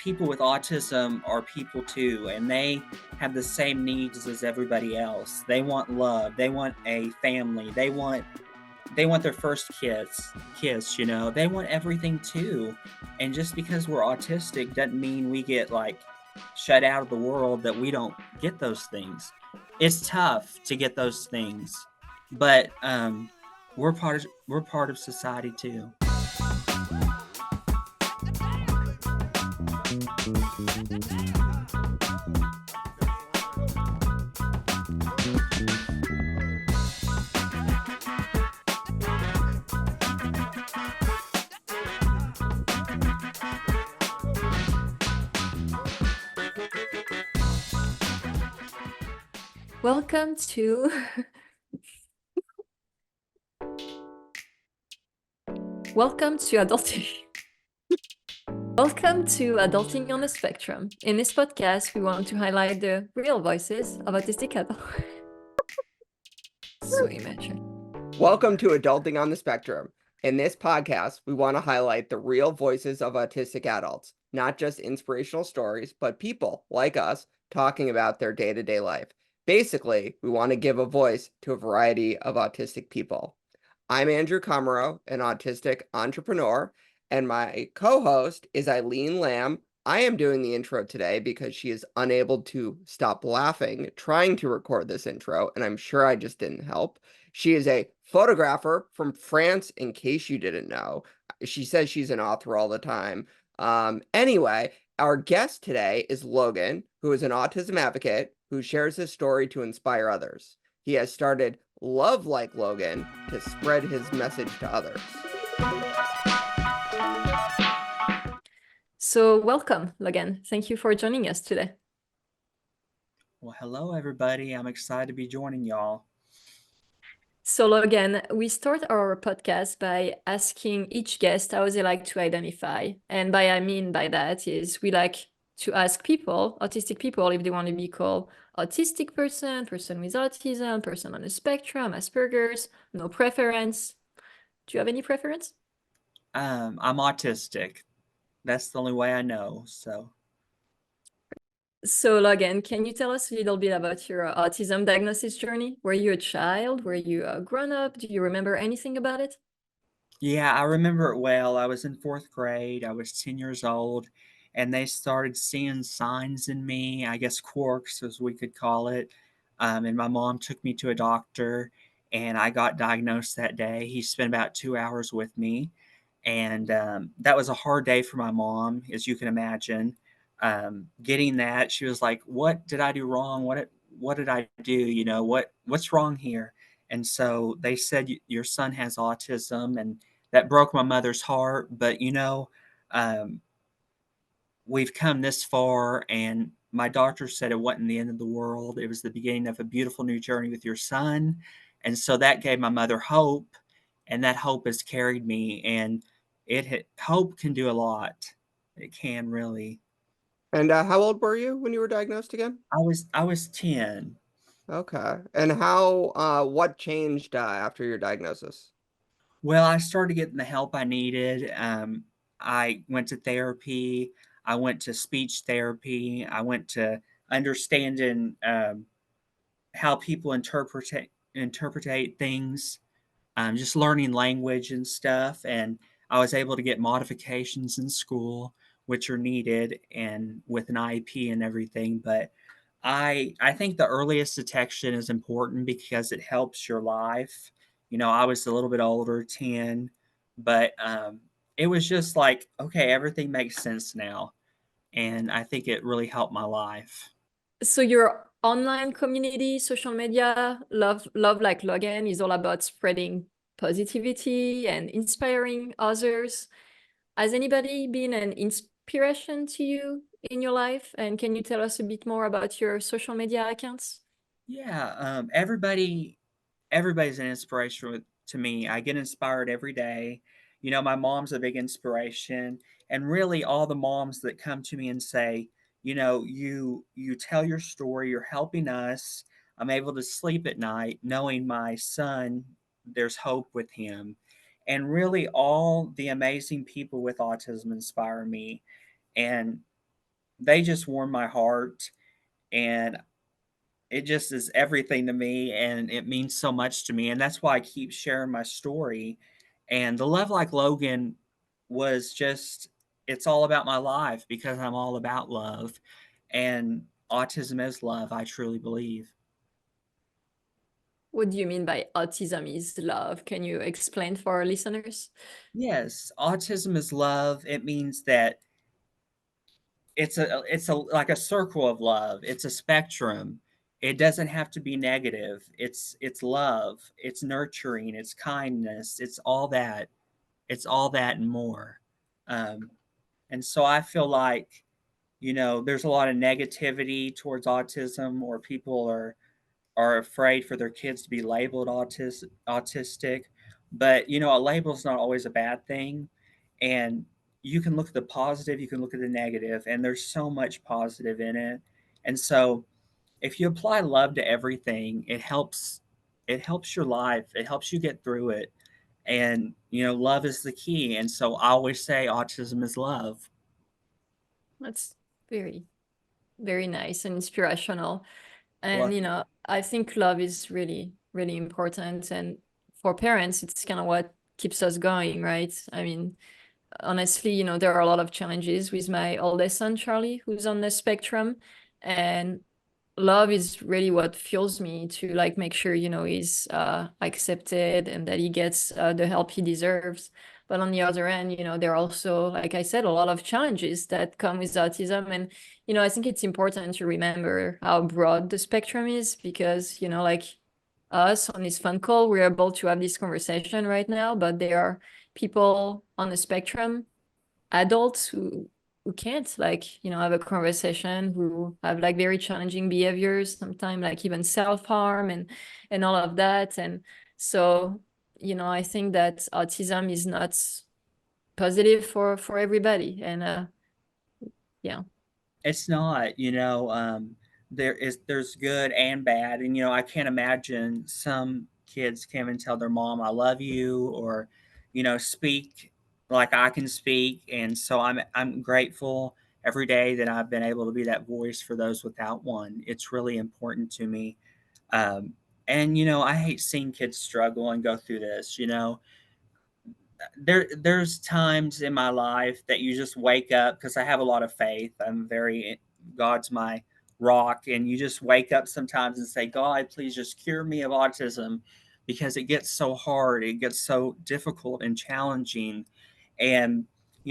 people with autism are people too, and they have the same needs as everybody else. They want love. They want a family. They want their first kiss, They want everything too. And just because we're autistic doesn't mean we get like shut out of the world, that we don't get those things. It's tough to get those things, but we're part of society too. Welcome to adulting. Welcome to Adulting on the Spectrum. In this podcast, we want to highlight the real voices of autistic adults. So imagine. Welcome to Adulting on the Spectrum. In this podcast, we want to highlight the real voices of autistic adults, not just inspirational stories, but people like us talking about their day-to-day life. Basically, we want to give a voice to a variety of autistic people. I'm Andrew Komarow, an autistic entrepreneur, and my co-host is Eileen Lamb. I am doing the intro today because she is unable to stop laughing trying to record this intro, and I'm sure I just didn't help. She is a photographer from France, in case you didn't know. She says she's an author all the time. Anyway, our guest today is Logan, who is an autism advocate who shares his story to inspire others. He has started Love Like Logan to spread his message to others. So welcome, Logan. Thank you for joining us today. Well, hello everybody. I'm excited to be joining y'all. So Logan, we start our podcast by asking each guest how they like to identify. And I mean by that is we like to ask people, autistic people, if they want to be called autistic person, person with autism, person on the spectrum, Asperger's, no preference. Do you have any preference? I'm autistic. That's the only way I know. So Logan, can you tell us a little bit about your autism diagnosis journey? Were you a child? Were you a grown-up? Do you remember anything about it? Yeah, I remember it well. I was in fourth grade. I was 10 years old, and they started seeing signs in me, I guess quirks, as we could call it. And my mom took me to a doctor, and I got diagnosed that day. He spent about 2 hours with me, and that was a hard day for my mom, as you can imagine. Getting that, she was like, "What did I do wrong? What did I do? What's wrong here?" And so they said, "Your son has autism," and that broke my mother's heart. But um, we've come this far, and my doctor said it wasn't the end of the world. It was the beginning of a beautiful new journey with your son. And so that gave my mother hope, and that hope has carried me. And hope can do a lot. It can really. And how old were you when you were diagnosed again? I was 10. Okay. And what changed after your diagnosis? Well, I started getting the help I needed. I went to therapy. I went to speech therapy. I went to understanding how people interpretate things, just learning language and stuff. And I was able to get modifications in school, which are needed, and with an IEP and everything. But I think the earliest detection is important because it helps your life. I was a little bit older, 10, but it was just like, okay, everything makes sense now. And I think it really helped my life. So your online community, social media, Love Like Logan is all about spreading positivity and inspiring others. Has anybody been an inspiration to you in your life? And can you tell us a bit more about your social media accounts? Yeah, everybody's an inspiration to me. I get inspired every day. My mom's a big inspiration, and really all the moms that come to me and say, you tell your story, you're helping us. I'm able to sleep at night knowing my son, there's hope with him. And really all the amazing people with autism inspire me. And they just warm my heart, and it just is everything to me, and it means so much to me, and that's why I keep sharing my story. And the Love Like Logan was just, it's all about my life because I'm all about love, and autism is love, I truly believe. What do you mean by autism is love? Can you explain for our listeners? Yes, autism is love. It means that it's a like a circle of love. It's a spectrum. It doesn't have to be negative. It's love. It's nurturing. It's kindness. It's all that. It's all that and more. Um, and so I feel like, there's a lot of negativity towards autism, or people are afraid for their kids to be labeled autistic. But a label is not always a bad thing, and you can look at the positive, you can look at the negative, and there's so much positive in it. And so if you apply love to everything, it helps your life, it helps you get through it. And love is the key, and so I always say autism is love. That's very, very nice and inspirational. And, Well, I think love is really, really important. And for parents, it's kind of what keeps us going, right? I mean, honestly, there are a lot of challenges with my oldest son, Charlie, who's on the spectrum. And love is really what fuels me to like make sure, he's accepted and that he gets the help he deserves. But on the other end, there are also, like I said, a lot of challenges that come with autism. And, I think it's important to remember how broad the spectrum is because, like us on this phone call, we're able to have this conversation right now, but there are people on the spectrum, adults who can't like have a conversation, who have like very challenging behaviors, sometimes like even self-harm and all of that. And so I think that autism is not positive for everybody. And yeah. it's not, there's good and bad. And I can't imagine some kids can't even tell their mom I love you, or speak like I can speak. And so I'm grateful every day that I've been able to be that voice for those without one. It's really important to me. And I hate seeing kids struggle and go through this. There's times in my life that you just wake up, because I have a lot of faith. God's my rock, and you just wake up sometimes and say, God, please just cure me of autism, because it gets so hard, it gets so difficult and challenging. And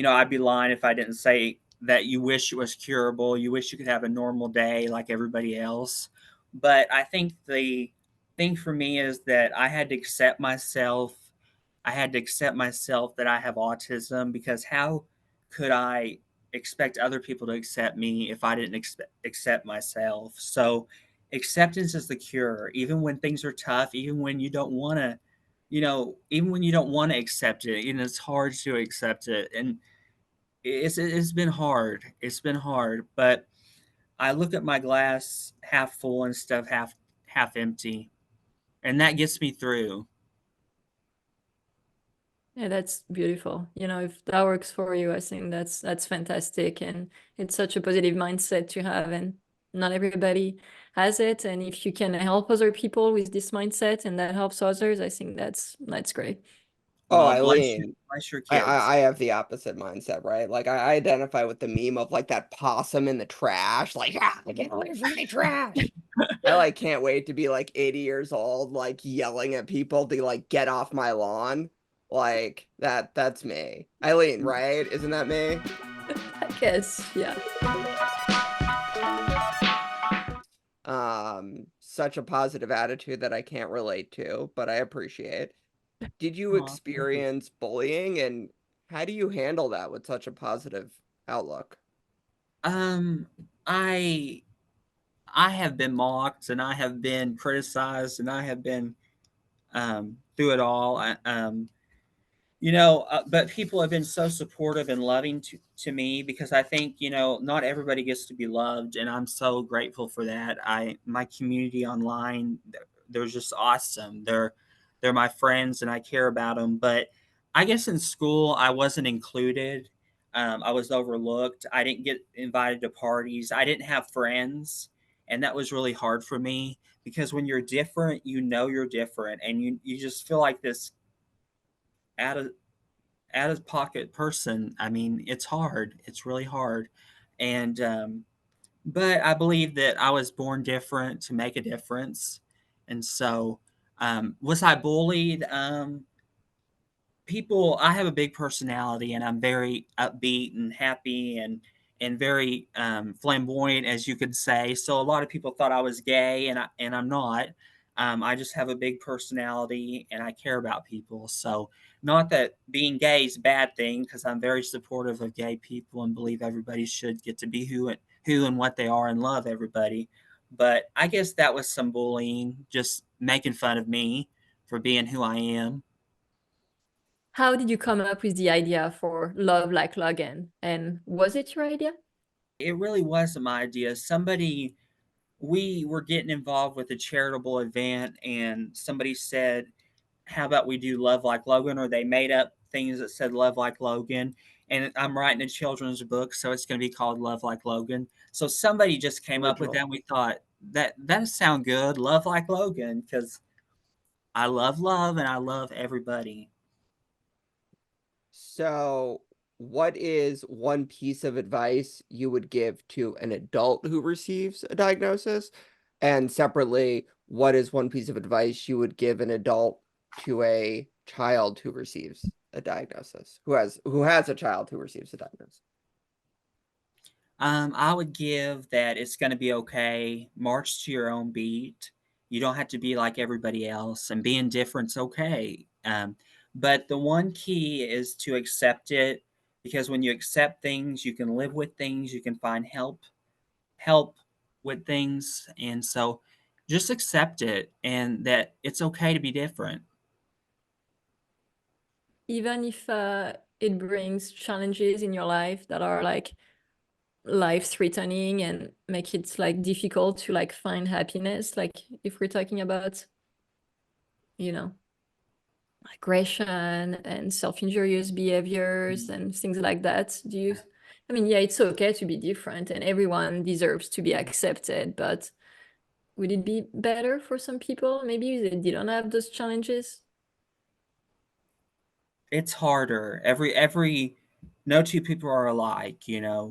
I'd be lying if I didn't say that you wish it was curable, you wish you could have a normal day like everybody else. But I think the thing for me is that I had to accept myself that I have autism, because how could I expect other people to accept me if I didn't accept myself? So acceptance is the cure. Even when things are tough, even when you don't want to, even when you don't want to accept it, it's hard to accept it. And it's been hard. It's been hard, but I look at my glass half full and stuff half empty, and that gets me through. Yeah, that's beautiful. If that works for you, I think that's fantastic, and it's such a positive mindset to have, and not everybody has it. And if you can help other people with this mindset and that helps others, I think that's great. Oh, Well, bless you, Eileen, bless your I, kids. I I have the opposite mindset, right? Like I identify with the meme of like that possum in the trash, like, ah, get away from my trash. I like can't wait to be like 80 years old, like yelling at people to like get off my lawn. Like that's me. Eileen, right? Isn't that me? I guess, yeah. Such a positive attitude that I can't relate to, but I appreciate. Did you Aw, thank you. experience bullying, and how do you handle that with such a positive outlook? Um, I I have been mocked, and I have been criticized, and I have been through it all. But people have been so supportive and loving to me, because I think not everybody gets to be loved, and I'm so grateful for that. My community online, they're just awesome. They're my friends, and I care about them. But I guess in school I wasn't included. I was overlooked. I didn't get invited to parties. I didn't have friends, and that was really hard for me because when you're different, you know you're different, and you just feel like this out of out of pocket person. I mean, it's hard. It's really hard, and but I believe that I was born different to make a difference, and so was I bullied? People, I have a big personality and I'm very upbeat and happy and very flamboyant, as you could say. So a lot of people thought I was gay, and I'm not. I just have a big personality and I care about people. So not that being gay is a bad thing, because I'm very supportive of gay people and believe everybody should get to be who and what they are and love everybody. But I guess that was some bullying, just making fun of me for being who I am. How did you come up with the idea for Love Like Logan? And was it your idea? It really wasn't my idea. Somebody, we were getting involved with a charitable event, and somebody said, how about we do Love Like Logan? Or they made up things that said Love Like Logan. And I'm writing a children's book, so it's going to be called Love Like Logan. So somebody just came up with that, Original. and we thought that sound good, Love Like Logan, because I love love and I love everybody. So, what is one piece of advice you would give to an adult who receives a diagnosis? And separately, what is one piece of advice you would give an adult to a child who receives a diagnosis, who has a child who receives a diagnosis? I would give that it's going to be okay. March to your own beat. You don't have to be like everybody else, and being different's okay. But the one key is to accept it, because when you accept things, you can live with things. You can find help with things, and so just accept it, and that it's okay to be different. Even if it brings challenges in your life that are like life threatening and make it like difficult to like find happiness, like if we're talking about, you know, aggression and self-injurious behaviors and things like that, do you, I mean, yeah, it's okay to be different and everyone deserves to be accepted, but would it be better for some people maybe they didn't have those challenges? It's harder. Every no two people are alike,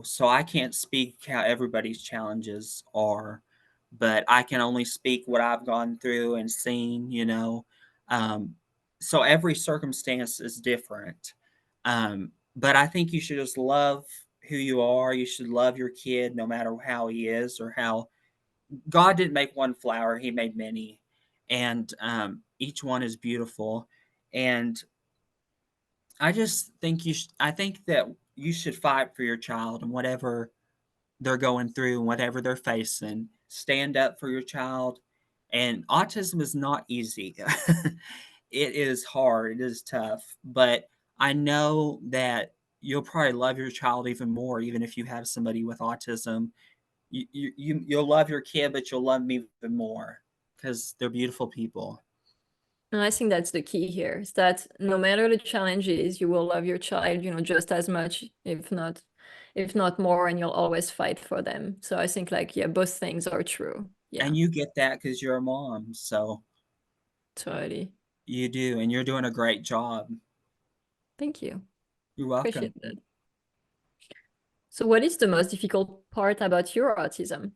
so I can't speak how everybody's challenges are, but I can only speak what I've gone through and seen. um, so every circumstance is different. But I think you should just love who you are. You should love your kid no matter how he is, or how God didn't make one flower, he made many, and each one is beautiful. And I think that you should fight for your child and whatever they're going through and whatever they're facing. Stand up for your child. And autism is not easy. It is hard, it is tough, but I know that you'll probably love your child even more, even if you have somebody with autism. You'll love your kid, but you'll love me even more because they're beautiful people. And I think that's the key here, is that no matter the challenges, you will love your child, just as much, if not more, and you'll always fight for them. So I think like, yeah, both things are true. Yeah, And you get that because you're a mom, so totally. you do, and you're doing a great job. Thank you. You're welcome. Appreciate that. So what is the most difficult part about your autism?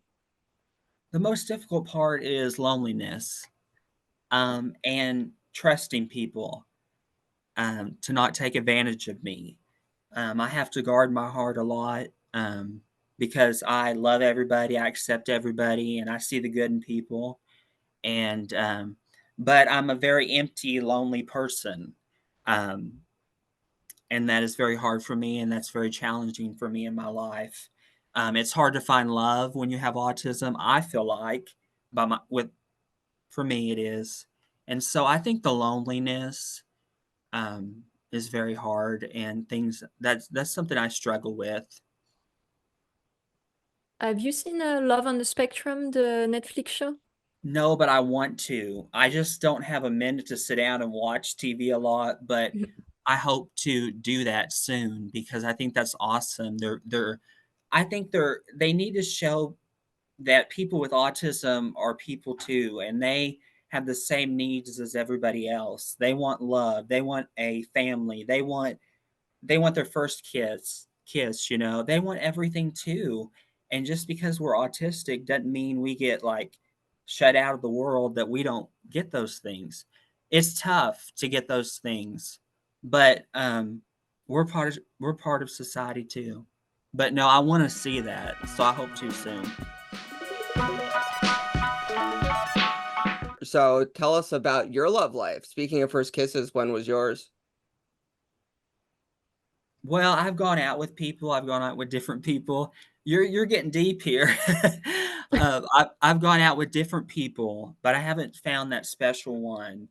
The most difficult part is loneliness, and trusting people, to not take advantage of me. I have to guard my heart a lot, because I love everybody, I accept everybody, and I see the good in people. And but I'm a very empty, lonely person, um, and that is very hard for me, and that's very challenging for me in my life. It's hard to find love when you have autism. I feel like, by my with for me it is, and so I think the loneliness is very hard, and things that's something I struggle with. Have you seen Love on the Spectrum, the Netflix show? No, but I want to. I just don't have a minute to sit down and watch TV a lot. But I hope to do that soon because I think that's awesome. I think they need to show that people with autism are people too, and they have the same needs as everybody else. They want love, they want a family, they want their first kiss, you know. They want everything too. And just because we're autistic doesn't mean we get like shut out of the world, that we don't get those things. It's tough to get those things, but we're part of society too. But no, I want to see that, so I hope to soon. So tell us about your love life. Speaking of first kisses, when was yours? Well, I've gone out with people. I've gone out with different people. You're getting deep here. I've gone out with different people, but I haven't found that special one.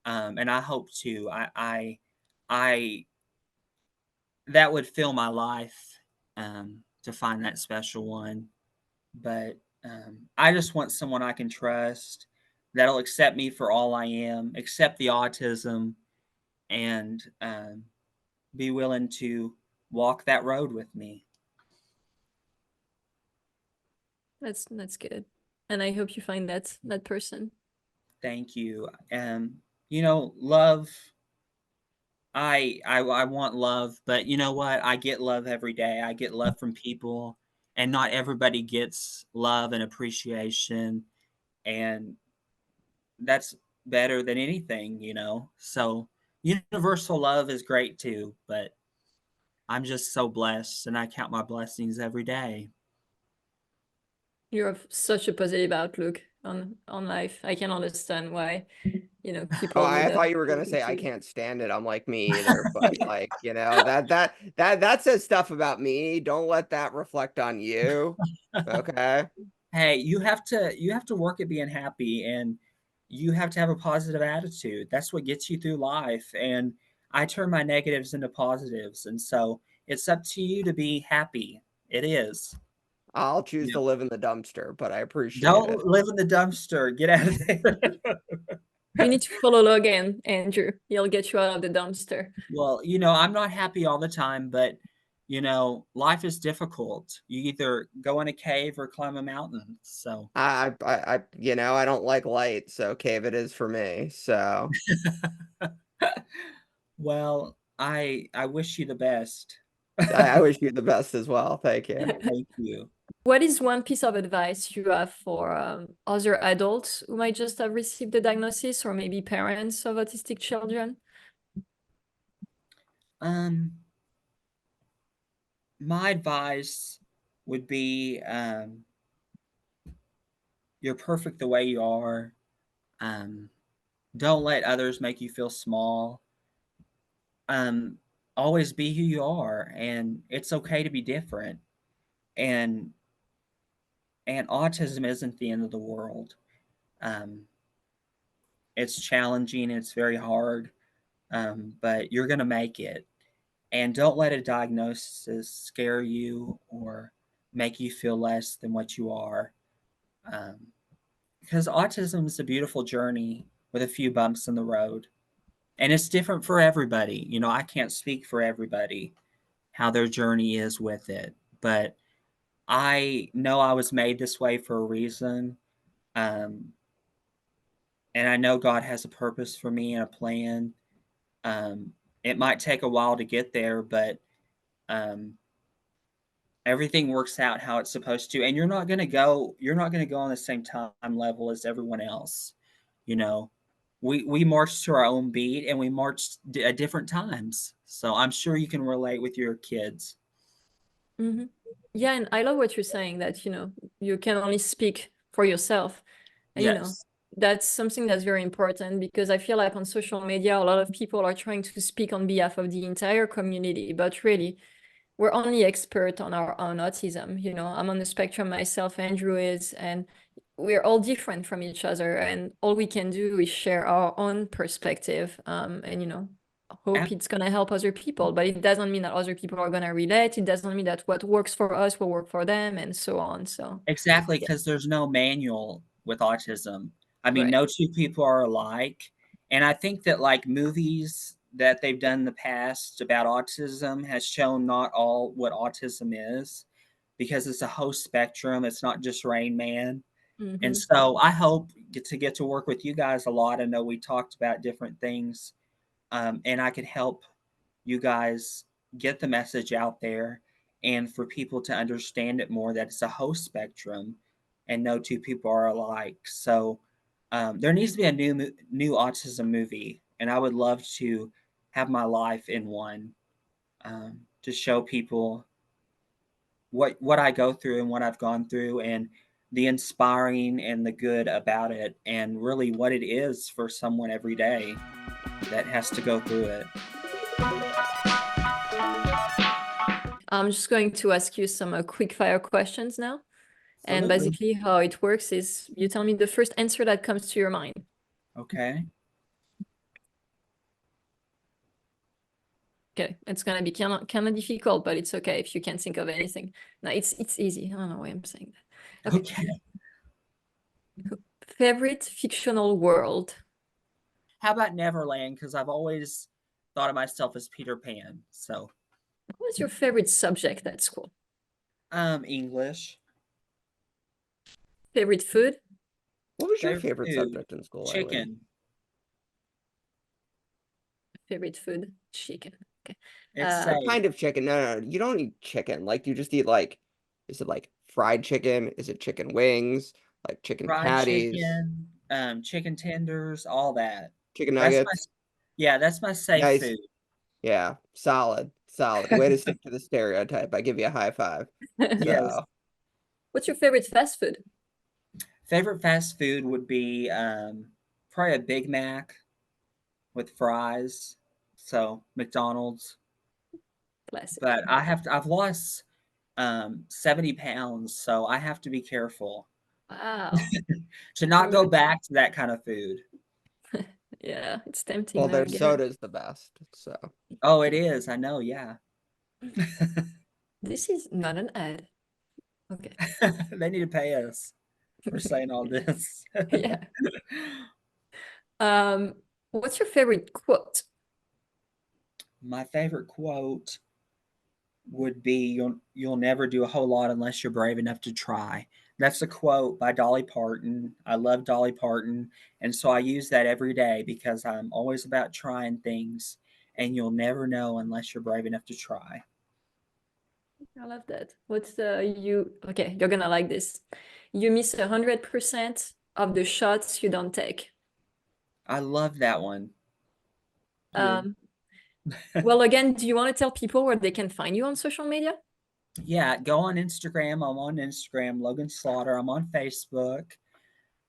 And I hope to. I that would fill my life, to find that special one. But I just want someone I can trust, that'll accept me for all I am, accept the autism, and be willing to walk that road with me. That's good. And I hope you find that person. Thank you. Love. I want love, but you know what? I get love every day. I get love from people, and not everybody gets love and appreciation, and that's better than anything. So universal love is great too, but I'm just so blessed, and I count my blessings every day. You have such a positive outlook on life. I can understand why, Oh, people I would thought you were gonna say I can't stand it. I'm like, me either, but like, that says stuff about me. Don't let that reflect on you. Okay. Hey, you have to work at being happy, and you have to have a positive attitude. That's what gets you through life. And I turn my negatives into positives. And so it's up to you to be happy. It is. I'll choose Yeah. to live in the dumpster, but I appreciate it. Don't live in the dumpster. Get out of there. You need to follow Logan, Andrew. He'll get you out of the dumpster. Well, I'm not happy all the time, but life is difficult. You either go in a cave or climb a mountain. So I don't like light, so cave it is for me. So well, I wish you the best. I wish you the best as well. Thank you. Thank you. What is one piece of advice you have for other adults who might just have received the diagnosis, or maybe parents of autistic children? Um, my advice would be, you're perfect the way you are. Um, don't let others make you feel small. Um, always be who you are, and it's okay to be different. And and autism isn't the end of the world. Um, it's challenging. It's very hard, but you're gonna make it. And don't let a diagnosis scare you or make you feel less than what you are. Um, because autism is a beautiful journey with a few bumps in the road. And it's different for everybody. I can't speak for everybody how their journey is with it, but I know I was made this way for a reason. Um, and I know God has a purpose for me and a plan. Um, it might take a while to get there, but um, everything works out how it's supposed to. And you're not going to go on the same time level as everyone else. You know, we march to our own beat, and we march at different times. So I'm sure you can relate with your kids. Mm-hmm. Yeah, and I love what you're saying, that you can only speak for yourself. And Yes. that's something that's very important, because I feel like on social media, a lot of people are trying to speak on behalf of the entire community, but really, we're only expert on our own autism. I'm on the spectrum myself, Andrew is, and we're all different from each other. And all we can do is share our own perspective, and hope it's going to help other people. But it doesn't mean that other people are going to relate. It doesn't mean that what works for us will work for them, and so on. So, Exactly, yeah, because there's no manual with autism. I mean, right. no two people are alike. And I think that like movies that they've done in the past about autism has shown not all what autism is, because it's a whole spectrum. It's not just Rain Man. And so I hope to get to work with you guys a lot. I know we talked about different things, and I could help you guys get the message out there and for people to understand it more, that it's a whole spectrum and no two people are alike. So there needs to be a new autism movie, and I would love to have my life in one, to show people what I go through and what I've gone through, and the inspiring and the good about it, and really what it is for someone every day that has to go through it. I'm just going to ask you some quick fire questions now. And basically how it works is you tell me the first answer that comes to your mind. Okay. Okay, it's gonna be kind of difficult, but it's okay if you can't think of anything. No, it's easy. I don't know why I'm saying that. Okay. Favorite fictional world? How about Neverland? Because I've always thought of myself as Peter Pan. So What was your favorite subject at school? English. Favorite food? What was your favorite subject in school, Eileen? Chicken. Favorite food? Chicken. Okay. It's What kind of chicken? No, you don't eat chicken. Like, you just eat, like, is it like fried chicken? Is it chicken wings? Like chicken fried patties? chicken, chicken tenders, all that. Chicken That's nuggets? that's my safe Nice. food. Yeah, solid. Way to stick to the stereotype. I give you a high five. Yes. What's your favorite fast food? Favorite fast food would be probably a Big Mac with fries. So McDonald's. Classic. But I've lost 70 pounds, so I have to be careful. Wow. To not go back to that kind of food. Yeah, it's tempting. Well, now their again. soda's the best. So. Oh, it is. I know. Yeah. This is not an ad. Okay. They need to pay us for saying all this. Yeah. What's your favorite quote? My favorite quote would be you'll never do a whole lot unless you're brave enough to try. That's a quote by Dolly Parton. I love Dolly Parton, and so I use that every day because I'm always about trying things, and you'll never know unless you're brave enough to try. I love that. What's okay, you're gonna like this. You miss 100% of the shots you don't take. I love that one. Well, again, do you want to tell people where they can find you on social media? Yeah, go on Instagram. I'm on Instagram, Logan Slaughter. I'm on Facebook.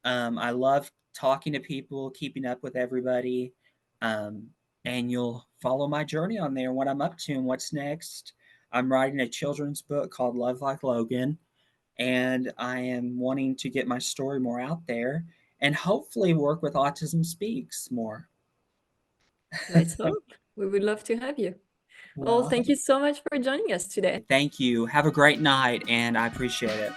I love talking to people, keeping up with everybody. And you'll follow my journey on there, what I'm up to and what's next. I'm writing a children's book called Love Like Logan, and I am wanting to get my story more out there and hopefully work with Autism Speaks more. Let's hope. We would love to have you. Well, thank you so much for joining us today. Thank you. Have a great night, and I appreciate it.